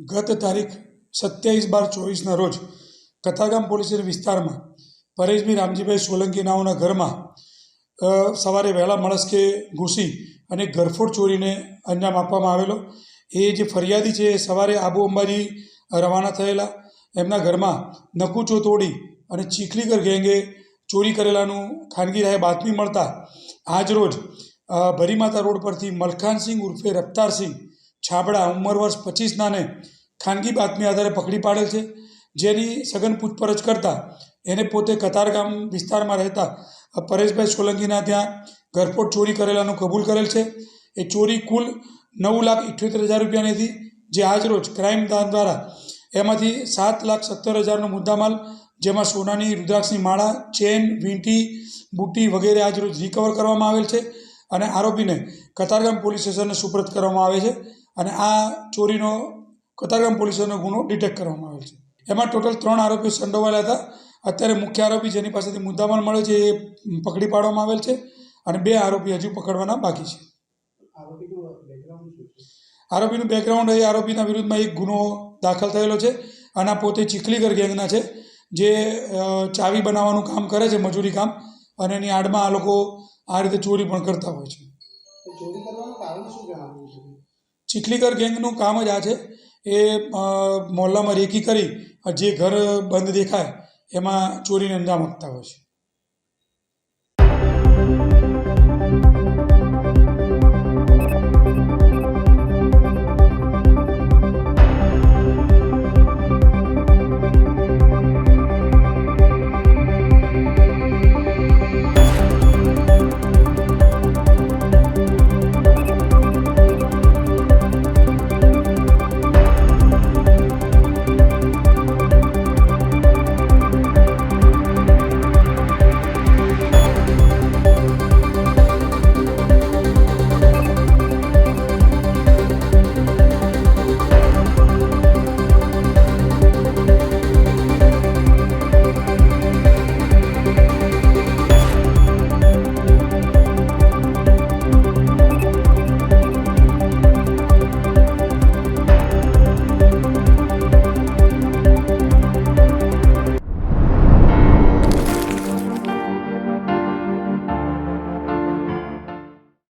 ગત તારીખ 27/12/24ના રોજ કતારગામ પોલીસ વિસ્તારમાં પરેશભાઈ રામજીભાઈ સોલંકી નાઓના ઘરમાં સવારે વહેલા મળસ્કે ઘૂસી અને ઘરફોડ ચોરીને અંજામ આપવામાં આવેલો। એ જે ફરિયાદી છે એ સવારે આબુ અંબાજી રવાના થયેલા। એમના ઘરમાં નકુચો તોડી અને ચીખલીગર ગેંગે ચોરી કરેલાનું ખાનગી રાહે બાતમી મળતા આજરોજ ભરીમાતા રોડ પરથી મલખાનસિંહ ઉર્ફે રફતારસિંહ છાબડા ઉંમર વર્ષ 25નાને ખાનગી બાતમી આધારે પકડી પાડેલ છે, જેની સઘન પૂછપરછ કરતાં એને પોતે કતારગામ વિસ્તારમાં રહેતા પરેશભાઈ સોલંકીના ત્યાં ઘરફોડ ચોરી કરેલાનું કબૂલ કરેલ છે। એ ચોરી કુલ 9,78,000 રૂપિયાની હતી, જે આજરોજ ક્રાઇમ બ્રાન્ચ દ્વારા એમાંથી 7,70,000નો મુદ્દામાલ, જેમાં સોનાની રુદ્રાક્ષની માળા, ચેન, વીંટી, બુટ્ટી વગેરે આજરોજ રિકવર કરવામાં આવેલ છે અને આરોપીને કતારગામ પોલીસ સ્ટેશનને સુપ્રત કરવામાં આવે છે અને આ ચોરીનો કતારગામ પોલીસ સ્ટેશનનો ગુનો ડિટેક્ટ કરવામાં આવેલ છે। એમાં ટોટલ 3 આરોપીઓ સંડોવાયેલા હતા। અત્યારે મુખ્ય આરોપી જેની પાસેથી મુદ્દામાલ મળ્યો છે એ પકડી પાડવામાં આવેલ છે અને 2 આરોપી હજુ પકડવાના બાકી છે। આરોપીનું બેકગ્રાઉન્ડ એ આરોપીના વિરુદ્ધમાં એક ગુનો દાખલ થયેલો છે અને આ પોતે ચીખલીગર ગેંગના છે, જે ચાવી બનાવવાનું કામ કરે છે, મજૂરી કામ, અને એની આડમાં આ લોકો આ રીતે ચોરી પણ કરતા હોય છે। ચીખલીગર ગેંગનું કામ જ આ છે। એ મોહલ્લામાં રેકી કરી જે ઘર બંધ દેખાય એમાં ચોરીને અંજામ આપતા હોય છે।